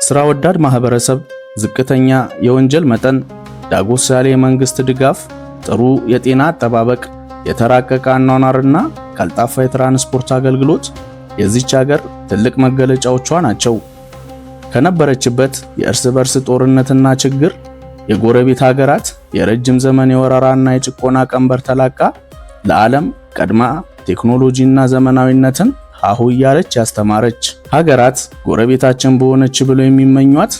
ስራ ወዳድ ማህበረሰብ፣ ዝቅተኛ የወንጀል መጠን፣ ዳጎስ ያለ የመንግስት ድጋፍ፣ ጥሩ የጤና አጠባበቅ፣ የተራቀቀ አኗኗርና ቀልጣፋ የትራንስፖርት አገልግሎት የዚች ሀገር ትልቅ መገለጫዎቿ ናቸው። ከነበረችበት የእርስ በርስ ጦርነትና ችግር የጎረቤት ሀገራት የረጅም ዘመን የወረራና የጭቆና ቀንበር ተላቃ ለዓለም ቀድማ ቴክኖሎጂና ዘመናዊነትን ሀሁ እያለች ያስተማረች ሀገራት ጎረቤታችን በሆነች ብለው የሚመኟት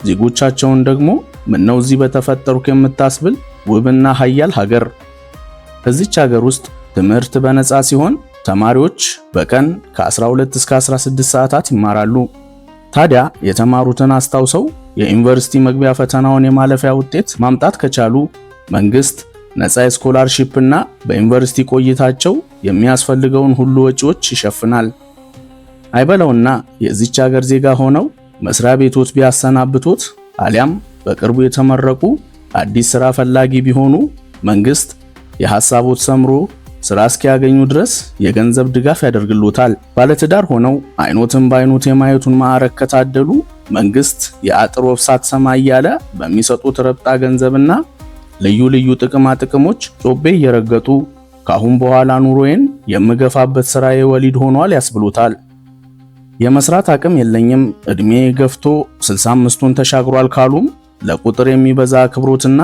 ዜጎቻቸውን ደግሞ ምነው እዚህ በተፈጠሩክ የምታስብል ውብና ሀያል ሀገር። እዚች ሀገር ውስጥ ትምህርት በነፃ ሲሆን ተማሪዎች በቀን ከ12 እስከ 16 ሰዓታት ይማራሉ። ታዲያ የተማሩትን አስታውሰው የዩኒቨርሲቲ መግቢያ ፈተናውን የማለፊያ ውጤት ማምጣት ከቻሉ መንግስት ነፃ የስኮላርሺፕ እና በዩኒቨርሲቲ ቆይታቸው የሚያስፈልገውን ሁሉ ወጪዎች ይሸፍናል። አይበለውና የዚች ሀገር ዜጋ ሆነው መስሪያ ቤቶች ቢያሰናብቶት አሊያም በቅርቡ የተመረቁ አዲስ ስራ ፈላጊ ቢሆኑ መንግስት የሐሳቦት ሰምሮ ስራ እስኪያገኙ ድረስ የገንዘብ ድጋፍ ያደርግሎታል። ባለትዳር ሆነው አይኖትን ባይኖት የማየቱን ማዕረግ ከታደሉ መንግስት የአጥር ወፍሳት ሰማይ ያለ በሚሰጡት ረብጣ ገንዘብና ልዩ ልዩ ጥቅማ ጥቅሞች ጮቤ እየረገጡ ካሁን በኋላ ኑሮዬን የምገፋበት ስራዬ ወሊድ ሆኗል ያስብሉታል። የመስራት አቅም የለኝም እድሜ ገፍቶ 65ቱን ተሻግሯል ካሉም ለቁጥር የሚበዛ አክብሮትና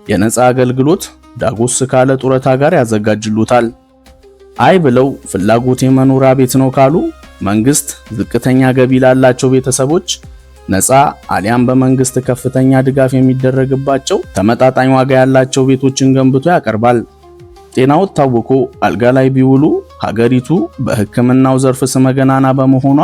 የነፃ አገልግሎት ዳጎስ ካለ ጡረታ ጋር ያዘጋጅሉታል። አይ ብለው ፍላጎት የመኖሪያ ቤት ነው ካሉ መንግስት ዝቅተኛ ገቢ ላላቸው ቤተሰቦች ነፃ አሊያም በመንግስት ከፍተኛ ድጋፍ የሚደረግባቸው ተመጣጣኝ ዋጋ ያላቸው ቤቶችን ገንብቶ ያቀርባል። ጤናው ታውቆ አልጋ ላይ ቢውሉ ሀገሪቱ በሕክምናው ዘርፍ ስመገናና በመሆኗ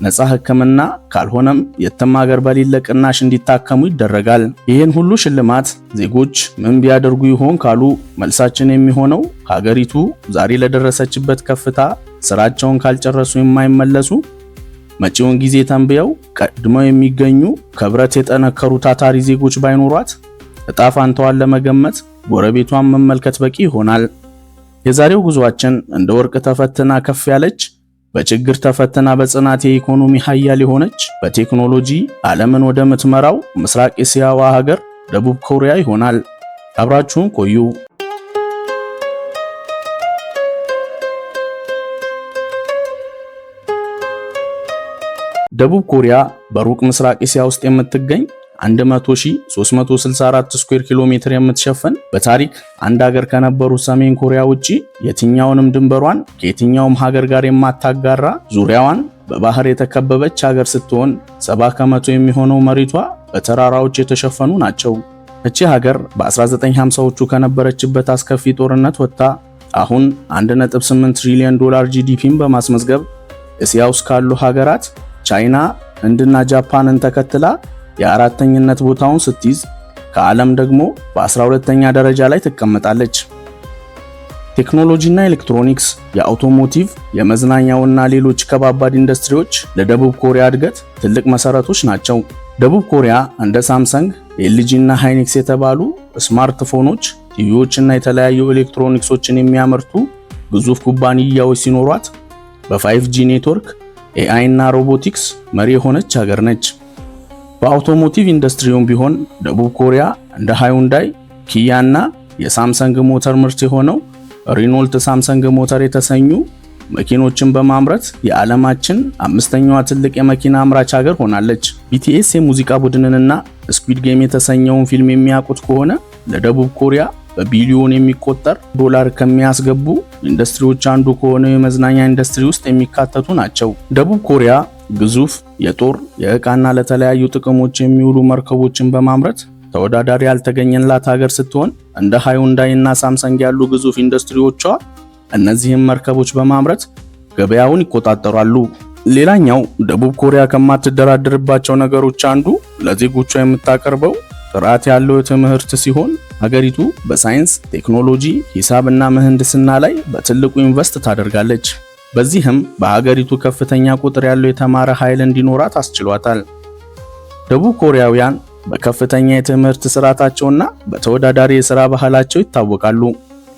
ነፃ ሕክምና ካልሆነም የትም ሀገር በሌለ ቅናሽ እንዲታከሙ ይደረጋል። ይህን ሁሉ ሽልማት ዜጎች ምን ቢያደርጉ ይሆን ካሉ መልሳችን የሚሆነው ሀገሪቱ ዛሬ ለደረሰችበት ከፍታ ስራቸውን ካልጨረሱ የማይመለሱ መጪውን ጊዜ ተንብየው ቀድመው የሚገኙ ከብረት የጠነከሩ ታታሪ ዜጎች ባይኖሯት እጣ ፋንታዋን ለመገመት ጎረቤቷን መመልከት በቂ ይሆናል። የዛሬው ጉዟችን እንደ ወርቅ ተፈትና ከፍ ያለች በችግር ተፈትና በጽናት የኢኮኖሚ ሀያል የሆነች በቴክኖሎጂ ዓለምን ወደ ምትመራው ምስራቅ እስያዋ ሀገር ደቡብ ኮሪያ ይሆናል። አብራችሁን ቆዩ። ደቡብ ኮሪያ በሩቅ ምስራቅ እስያ ውስጥ የምትገኝ 100,364 ስኩዌር ኪሎ ሜትር የምትሸፍን በታሪክ አንድ ሀገር ከነበሩ ሰሜን ኮሪያ ውጪ የትኛውንም ድንበሯን ከየትኛውም ሀገር ጋር የማታጋራ ዙሪያዋን በባህር የተከበበች ሀገር ስትሆን 70 ከመቶ የሚሆነው መሬቷ በተራራዎች የተሸፈኑ ናቸው። እቺ ሀገር በ1950ዎቹ ከነበረችበት አስከፊ ጦርነት ወጥታ አሁን 1.8 ትሪሊዮን ዶላር ጂዲፒን በማስመዝገብ እስያ ውስጥ ካሉ ሀገራት ቻይና፣ ህንድና ጃፓንን ተከትላ የአራተኝነት ቦታውን ስትይዝ ከዓለም ደግሞ በ12ኛ ደረጃ ላይ ትቀመጣለች። ቴክኖሎጂና ኤሌክትሮኒክስ፣ የአውቶሞቲቭ፣ የመዝናኛውና ሌሎች ከባባድ ኢንዱስትሪዎች ለደቡብ ኮሪያ እድገት ትልቅ መሰረቶች ናቸው። ደቡብ ኮሪያ እንደ ሳምሰንግ፣ ኤልጂ እና ሃይኒክስ የተባሉ ስማርትፎኖች፣ ቲቪዎችና የተለያዩ ኤሌክትሮኒክሶችን የሚያመርቱ ግዙፍ ኩባንያዎች ሲኖሯት በ5G ኔትወርክ፣ ኤአይ እና ሮቦቲክስ መሪ የሆነች ሀገር ነች። በአውቶሞቲቭ ኢንዱስትሪውም ቢሆን ደቡብ ኮሪያ እንደ ሃዩንዳይ፣ ኪያ እና የሳምሰንግ ሞተር ምርት የሆነው ሪኖልት ሳምሰንግ ሞተር የተሰኙ መኪኖችን በማምረት የዓለማችን አምስተኛዋ ትልቅ የመኪና አምራች ሀገር ሆናለች። BTS የሙዚቃ ቡድንንና ስኩዊድ ጌም የተሰኘውን ፊልም የሚያውቁት ከሆነ ለደቡብ ኮሪያ በቢሊዮን የሚቆጠር ዶላር ከሚያስገቡ ኢንዱስትሪዎች አንዱ ከሆነው የመዝናኛ ኢንዱስትሪ ውስጥ የሚካተቱ ናቸው። ደቡብ ኮሪያ ግዙፍ የጦር የዕቃና ለተለያዩ ጥቅሞች የሚውሉ መርከቦችን በማምረት ተወዳዳሪ ያልተገኘላት ሀገር ስትሆን እንደ ሃዩንዳይ እና ሳምሰንግ ያሉ ግዙፍ ኢንዱስትሪዎቿ እነዚህን መርከቦች በማምረት ገበያውን ይቆጣጠራሉ። ሌላኛው ደቡብ ኮሪያ ከማትደራደርባቸው ነገሮች አንዱ ለዜጎቿ የምታቀርበው ጥራት ያለው ትምህርት ሲሆን ሀገሪቱ በሳይንስ፣ ቴክኖሎጂ፣ ሂሳብና ምህንድስና ላይ በትልቁ ኢንቨስት ታደርጋለች። በዚህም በሀገሪቱ ከፍተኛ ቁጥር ያለው የተማረ ኃይል እንዲኖራት አስችሏታል። ደቡብ ኮሪያውያን በከፍተኛ የትምህርት ስርዓታቸውና በተወዳዳሪ የሥራ ባህላቸው ይታወቃሉ።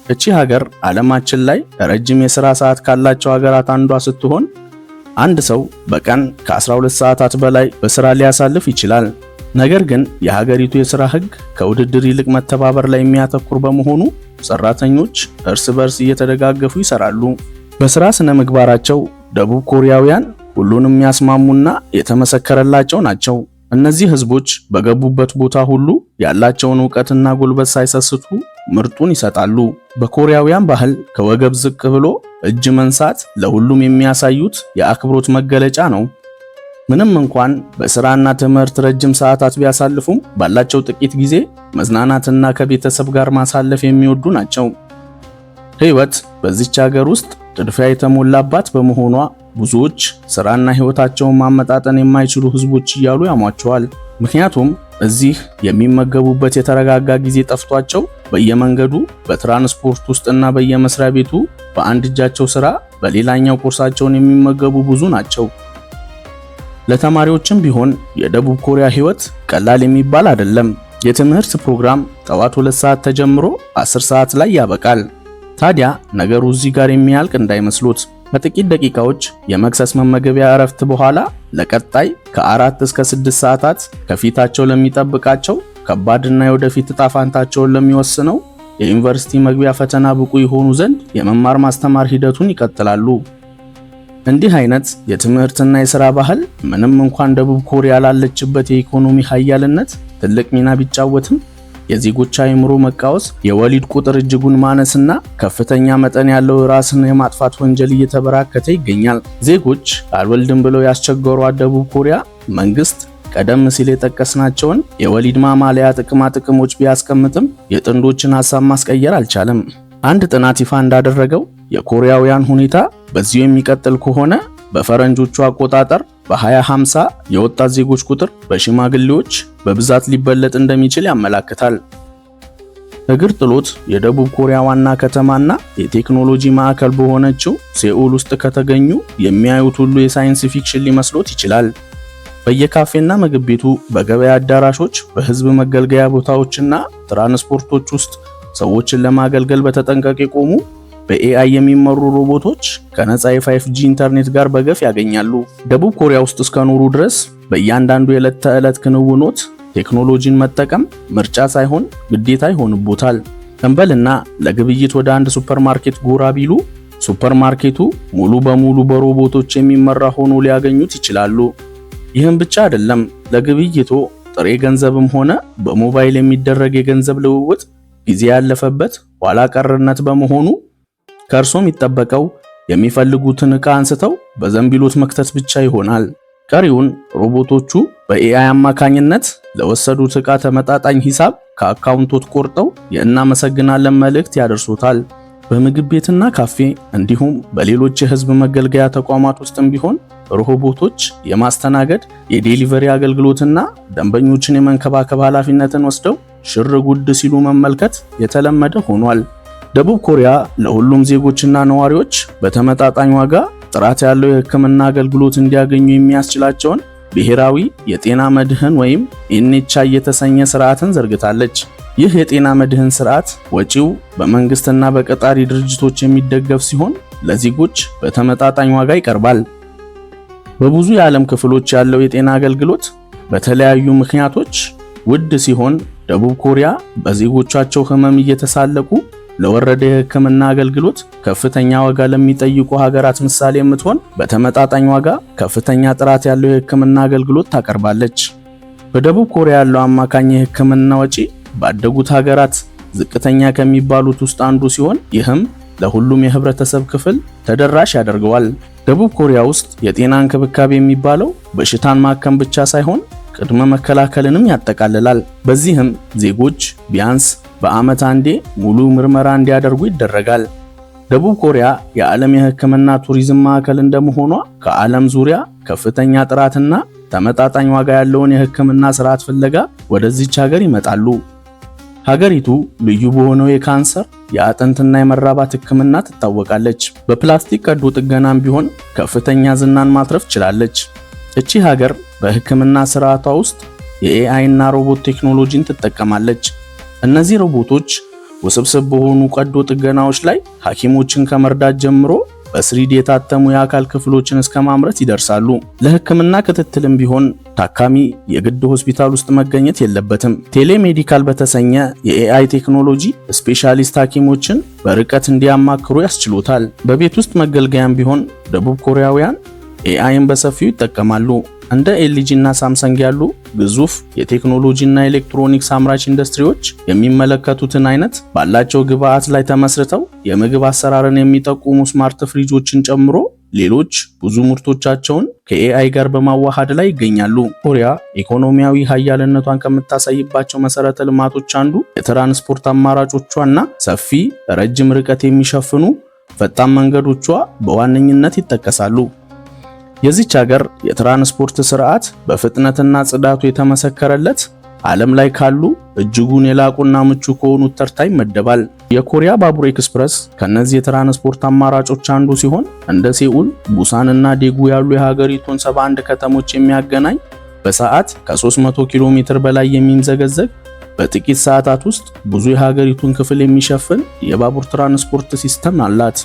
እቺ ሀገር ዓለማችን ላይ ረጅም የሥራ ሰዓት ካላቸው ሀገራት አንዷ ስትሆን አንድ ሰው በቀን ከ12 ሰዓታት በላይ በስራ ሊያሳልፍ ይችላል። ነገር ግን የሀገሪቱ የሥራ ሕግ ከውድድር ይልቅ መተባበር ላይ የሚያተኩር በመሆኑ ሰራተኞች እርስ በርስ እየተደጋገፉ ይሰራሉ። በሥራ ስነ ምግባራቸው ደቡብ ኮሪያውያን ሁሉንም የሚያስማሙና የተመሰከረላቸው ናቸው። እነዚህ ህዝቦች በገቡበት ቦታ ሁሉ ያላቸውን ዕውቀትና ጉልበት ሳይሰስቱ ምርጡን ይሰጣሉ። በኮሪያውያን ባህል ከወገብ ዝቅ ብሎ እጅ መንሳት ለሁሉም የሚያሳዩት የአክብሮት መገለጫ ነው። ምንም እንኳን በሥራና ትምህርት ረጅም ሰዓታት ቢያሳልፉም ባላቸው ጥቂት ጊዜ መዝናናትና ከቤተሰብ ጋር ማሳለፍ የሚወዱ ናቸው። ሕይወት በዚች ሀገር ውስጥ ጥድፊያ የተሞላባት በመሆኗ ብዙዎች ሥራና ሕይወታቸውን ማመጣጠን የማይችሉ ህዝቦች እያሉ ያሟቸዋል። ምክንያቱም እዚህ የሚመገቡበት የተረጋጋ ጊዜ ጠፍቷቸው በየመንገዱ በትራንስፖርት ውስጥና በየመስሪያ ቤቱ በአንድ እጃቸው ሥራ በሌላኛው ቁርሳቸውን የሚመገቡ ብዙ ናቸው። ለተማሪዎችም ቢሆን የደቡብ ኮሪያ ሕይወት ቀላል የሚባል አይደለም። የትምህርት ፕሮግራም ጠዋት 2 ሰዓት ተጀምሮ 10 ሰዓት ላይ ያበቃል። ታዲያ ነገሩ እዚህ ጋር የሚያልቅ እንዳይመስሉት። በጥቂት ደቂቃዎች የመክሰስ መመገቢያ እረፍት በኋላ ለቀጣይ ከ4 እስከ 6 ሰዓታት ከፊታቸው ለሚጠብቃቸው ከባድና የወደፊት ዕጣ ፈንታቸውን ለሚወስነው የዩኒቨርሲቲ መግቢያ ፈተና ብቁ ይሆኑ ዘንድ የመማር ማስተማር ሂደቱን ይቀጥላሉ። እንዲህ አይነት የትምህርትና የሥራ ባህል ምንም እንኳን ደቡብ ኮሪያ ላለችበት የኢኮኖሚ ኃያልነት ትልቅ ሚና ቢጫወትም የዜጎች አእምሮ መቃወስ፣ የወሊድ ቁጥር እጅጉን ማነስና ከፍተኛ መጠን ያለው ራስን የማጥፋት ወንጀል እየተበራከተ ይገኛል። ዜጎች አልወልድም ብለው ያስቸገሯት ደቡብ ኮሪያ መንግስት ቀደም ሲል የጠቀስናቸውን የወሊድ ማማለያ ጥቅሞች ቢያስቀምጥም የጥንዶችን ሐሳብ ማስቀየር አልቻለም። አንድ ጥናት ይፋ እንዳደረገው የኮሪያውያን ሁኔታ በዚሁ የሚቀጥል ከሆነ በፈረንጆቹ አቆጣጠር በ2050 የወጣት ዜጎች ቁጥር በሽማግሌዎች በብዛት ሊበለጥ እንደሚችል ያመለክታል። እግር ጥሎት የደቡብ ኮሪያ ዋና ከተማና የቴክኖሎጂ ማዕከል በሆነችው ሴኡል ውስጥ ከተገኙ የሚያዩት ሁሉ የሳይንስ ፊክሽን ሊመስሎት ይችላል። በየካፌና ምግብ ቤቱ፣ በገበያ አዳራሾች፣ በህዝብ መገልገያ ቦታዎችና ትራንስፖርቶች ውስጥ ሰዎችን ለማገልገል በተጠንቀቅ የቆሙ በኤአይ የሚመሩ ሮቦቶች ከነፃ የ5G ኢንተርኔት ጋር በገፍ ያገኛሉ። ደቡብ ኮሪያ ውስጥ እስከኖሩ ድረስ በእያንዳንዱ የዕለት ተዕለት ክንውኖት ቴክኖሎጂን መጠቀም ምርጫ ሳይሆን ግዴታ ይሆንቦታል። እንበልና ለግብይት ወደ አንድ ሱፐርማርኬት ጎራ ቢሉ ሱፐርማርኬቱ ሙሉ በሙሉ በሮቦቶች የሚመራ ሆኖ ሊያገኙት ይችላሉ። ይህም ብቻ አይደለም። ለግብይቶ ጥሬ ገንዘብም ሆነ በሞባይል የሚደረግ የገንዘብ ልውውጥ ጊዜ ያለፈበት ኋላ ቀርነት በመሆኑ ከእርሶ የሚጠበቀው የሚፈልጉትን ዕቃ አንስተው በዘንቢሎት መክተት ብቻ ይሆናል። ቀሪውን ሮቦቶቹ በኤአይ አማካኝነት ለወሰዱት ዕቃ ተመጣጣኝ ሂሳብ ከአካውንቶት ቆርጠው የእናመሰግናለን መልእክት ያደርሱታል። በምግብ ቤትና ካፌ እንዲሁም በሌሎች የህዝብ መገልገያ ተቋማት ውስጥም ቢሆን ሮቦቶች የማስተናገድ የዴሊቨሪ አገልግሎትና ደንበኞችን የመንከባከብ ኃላፊነትን ወስደው ሽር ጉድ ሲሉ መመልከት የተለመደ ሆኗል። ደቡብ ኮሪያ ለሁሉም ዜጎችና ነዋሪዎች በተመጣጣኝ ዋጋ ጥራት ያለው የሕክምና አገልግሎት እንዲያገኙ የሚያስችላቸውን ብሔራዊ የጤና መድህን ወይም NHI የተሰኘ ስርዓትን ዘርግታለች። ይህ የጤና መድህን ስርዓት ወጪው በመንግስትና በቀጣሪ ድርጅቶች የሚደገፍ ሲሆን ለዜጎች በተመጣጣኝ ዋጋ ይቀርባል። በብዙ የዓለም ክፍሎች ያለው የጤና አገልግሎት በተለያዩ ምክንያቶች ውድ ሲሆን ደቡብ ኮሪያ በዜጎቻቸው ህመም እየተሳለቁ ለወረደ የሕክምና አገልግሎት ከፍተኛ ዋጋ ለሚጠይቁ ሀገራት ምሳሌ የምትሆን በተመጣጣኝ ዋጋ ከፍተኛ ጥራት ያለው የሕክምና አገልግሎት ታቀርባለች። በደቡብ ኮሪያ ያለው አማካኝ የሕክምና ወጪ ባደጉት ሀገራት ዝቅተኛ ከሚባሉት ውስጥ አንዱ ሲሆን ይህም ለሁሉም የህብረተሰብ ክፍል ተደራሽ ያደርገዋል። ደቡብ ኮሪያ ውስጥ የጤና እንክብካቤ የሚባለው በሽታን ማከም ብቻ ሳይሆን ቅድመ መከላከልንም ያጠቃልላል። በዚህም ዜጎች ቢያንስ በዓመት አንዴ ሙሉ ምርመራ እንዲያደርጉ ይደረጋል። ደቡብ ኮሪያ የዓለም የሕክምና ቱሪዝም ማዕከል እንደመሆኗ ከዓለም ዙሪያ ከፍተኛ ጥራትና ተመጣጣኝ ዋጋ ያለውን የሕክምና ስርዓት ፍለጋ ወደዚች ሀገር ይመጣሉ። ሀገሪቱ ልዩ በሆነው የካንሰር፣ የአጥንትና የመራባት ሕክምና ትታወቃለች። በፕላስቲክ ቀዶ ጥገናም ቢሆን ከፍተኛ ዝናን ማትረፍ ችላለች። እቺ ሀገር በሕክምና ስርዓቷ ውስጥ የኤአይ እና ሮቦት ቴክኖሎጂን ትጠቀማለች። እነዚህ ሮቦቶች ውስብስብ በሆኑ ቀዶ ጥገናዎች ላይ ሐኪሞችን ከመርዳት ጀምሮ በ3D የታተሙ የአካል ክፍሎችን እስከ ማምረት ይደርሳሉ። ለሕክምና ክትትልም ቢሆን ታካሚ የግድ ሆስፒታል ውስጥ መገኘት የለበትም። ቴሌሜዲካል በተሰኘ የኤአይ ቴክኖሎጂ ስፔሻሊስት ሐኪሞችን በርቀት እንዲያማክሩ ያስችሉታል። በቤት ውስጥ መገልገያም ቢሆን ደቡብ ኮሪያውያን ኤአይን በሰፊው ይጠቀማሉ። እንደ ኤልጂ እና ሳምሰንግ ያሉ ግዙፍ የቴክኖሎጂ እና ኤሌክትሮኒክስ አምራች ኢንዱስትሪዎች የሚመለከቱትን አይነት ባላቸው ግብአት ላይ ተመስርተው የምግብ አሰራርን የሚጠቁሙ ስማርት ፍሪጆችን ጨምሮ ሌሎች ብዙ ምርቶቻቸውን ከኤአይ ጋር በማዋሃድ ላይ ይገኛሉ። ኮሪያ ኢኮኖሚያዊ ኃያልነቷን ከምታሳይባቸው መሰረተ ልማቶች አንዱ የትራንስፖርት አማራጮቿና ሰፊ ረጅም ርቀት የሚሸፍኑ ፈጣን መንገዶቿ በዋነኝነት ይጠቀሳሉ። የዚች ሀገር የትራንስፖርት ስርዓት በፍጥነትና ጽዳቱ የተመሰከረለት ዓለም ላይ ካሉ እጅጉን የላቁና ምቹ ከሆኑት ተርታ ይመደባል። የኮሪያ ባቡር ኤክስፕረስ ከነዚህ የትራንስፖርት አማራጮች አንዱ ሲሆን እንደ ሴኡል፣ ቡሳንና ዴጉ ያሉ የሀገሪቱን 71 ከተሞች የሚያገናኝ በሰዓት ከ300 ኪሎ ሜትር በላይ የሚምዘገዘግ በጥቂት ሰዓታት ውስጥ ብዙ የሀገሪቱን ክፍል የሚሸፍን የባቡር ትራንስፖርት ሲስተም አላት።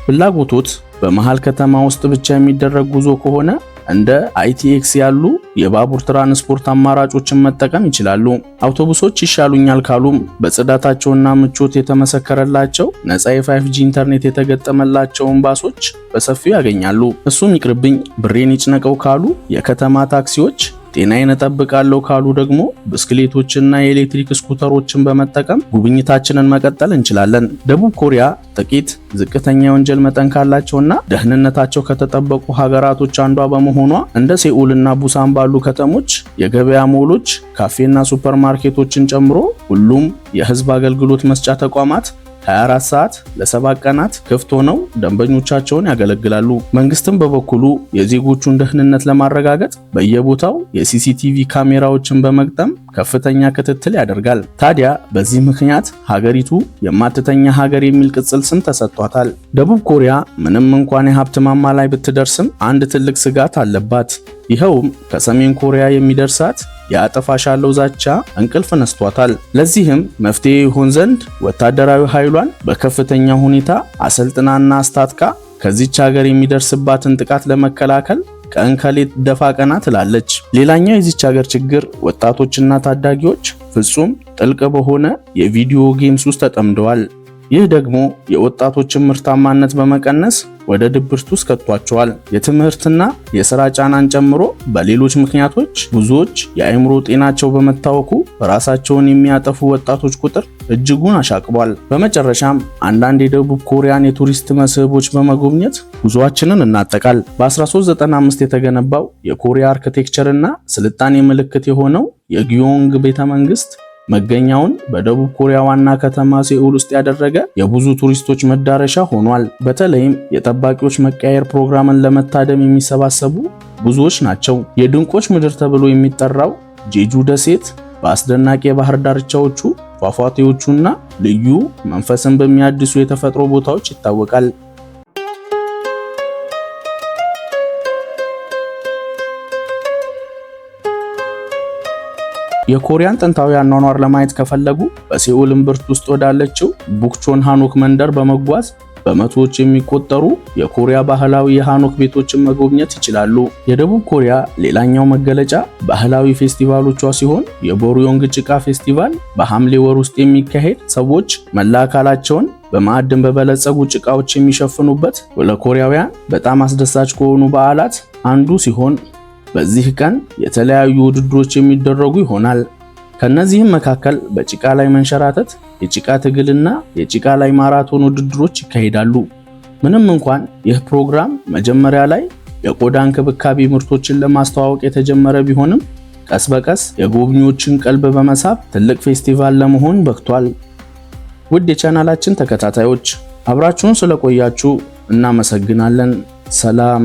ፍላጎቶት በመሃል ከተማ ውስጥ ብቻ የሚደረግ ጉዞ ከሆነ እንደ ITX ያሉ የባቡር ትራንስፖርት አማራጮችን መጠቀም ይችላሉ። አውቶቡሶች ይሻሉኛል ካሉም በጽዳታቸውና ምቾት የተመሰከረላቸው ነፃ የ5G ኢንተርኔት የተገጠመላቸውን ባሶች በሰፊው ያገኛሉ። እሱም ይቅርብኝ ብሬን ይጭነቀው ካሉ የከተማ ታክሲዎች፣ ጤናዬን እጠብቃለሁ ካሉ ደግሞ ብስክሌቶችና የኤሌክትሪክ ስኩተሮችን በመጠቀም ጉብኝታችንን መቀጠል እንችላለን። ደቡብ ኮሪያ ጥቂት ዝቅተኛ የወንጀል መጠን ካላቸውና ደህንነታቸው ከተጠበቁ ሀገራቶች አንዷ በመሆኗ እንደ ሴኡልና ቡሳን ባሉ ከተሞች የገበያ ሞሎች፣ ካፌና ሱፐርማርኬቶችን ጨምሮ ሁሉም የህዝብ አገልግሎት መስጫ ተቋማት 24 ሰዓት ለ7 ቀናት ክፍት ሆነው ደንበኞቻቸውን ያገለግላሉ። መንግስትም በበኩሉ የዜጎቹን ደህንነት ለማረጋገጥ በየቦታው የሲሲቲቪ ካሜራዎችን በመግጠም ከፍተኛ ክትትል ያደርጋል። ታዲያ በዚህ ምክንያት ሀገሪቱ የማትተኛ ሀገር የሚል ቅጽል ስም ተሰጥቷታል። ደቡብ ኮሪያ ምንም እንኳን የሀብት ማማ ላይ ብትደርስም አንድ ትልቅ ስጋት አለባት። ይኸውም ከሰሜን ኮሪያ የሚደርሳት የአጠፋሻለሁ ዛቻ እንቅልፍ ነስቷታል። ለዚህም መፍትሄ ይሆን ዘንድ ወታደራዊ ኃይሏን በከፍተኛ ሁኔታ አሰልጥናና አስታጥቃ ከዚች ሀገር የሚደርስባትን ጥቃት ለመከላከል ቀን ከሌት ደፋ ቀና ትላለች። ሌላኛው የዚች ሀገር ችግር ወጣቶችና ታዳጊዎች ፍጹም ጥልቅ በሆነ የቪዲዮ ጌምስ ውስጥ ተጠምደዋል። ይህ ደግሞ የወጣቶችን ምርታማነት በመቀነስ ወደ ድብርት ውስጥ ከቷቸዋል። የትምህርትና የሥራ ጫናን ጨምሮ በሌሎች ምክንያቶች ብዙዎች የአእምሮ ጤናቸው በመታወኩ ራሳቸውን የሚያጠፉ ወጣቶች ቁጥር እጅጉን አሻቅቧል። በመጨረሻም አንዳንድ የደቡብ ኮሪያን የቱሪስት መስህቦች በመጎብኘት ጉዞአችንን እናጠቃል። በ1395 የተገነባው የኮሪያ አርኪቴክቸርና ስልጣኔ ምልክት የሆነው የጊዮንግ ቤተመንግስት መገኛውን በደቡብ ኮሪያ ዋና ከተማ ሴኡል ውስጥ ያደረገ የብዙ ቱሪስቶች መዳረሻ ሆኗል። በተለይም የጠባቂዎች መቀያየር ፕሮግራምን ለመታደም የሚሰባሰቡ ብዙዎች ናቸው። የድንቆች ምድር ተብሎ የሚጠራው ጄጁ ደሴት በአስደናቂ የባህር ዳርቻዎቹ፣ ፏፏቴዎቹና ልዩ መንፈስን በሚያድሱ የተፈጥሮ ቦታዎች ይታወቃል። የኮሪያን ጥንታዊ አኗኗር ለማየት ከፈለጉ በሴኡል እምብርት ውስጥ ወዳለችው ቡክቾን ሃኖክ መንደር በመጓዝ በመቶዎች የሚቆጠሩ የኮሪያ ባህላዊ የሃኖክ ቤቶችን መጎብኘት ይችላሉ። የደቡብ ኮሪያ ሌላኛው መገለጫ ባህላዊ ፌስቲቫሎቿ ሲሆን የቦሪዮንግ ጭቃ ፌስቲቫል በሐምሌ ወር ውስጥ የሚካሄድ ሰዎች መላ አካላቸውን በማዕድን በበለጸጉ ጭቃዎች የሚሸፍኑበት ለኮሪያውያን በጣም አስደሳች ከሆኑ በዓላት አንዱ ሲሆን በዚህ ቀን የተለያዩ ውድድሮች የሚደረጉ ይሆናል። ከነዚህም መካከል በጭቃ ላይ መንሸራተት፣ የጭቃ ትግልና የጭቃ ላይ ማራቶን ውድድሮች ይካሄዳሉ። ምንም እንኳን ይህ ፕሮግራም መጀመሪያ ላይ የቆዳ እንክብካቤ ምርቶችን ለማስተዋወቅ የተጀመረ ቢሆንም ቀስ በቀስ የጎብኚዎችን ቀልብ በመሳብ ትልቅ ፌስቲቫል ለመሆን በቅቷል። ውድ የቻናላችን ተከታታዮች አብራችሁን ስለቆያችሁ እናመሰግናለን። ሰላም።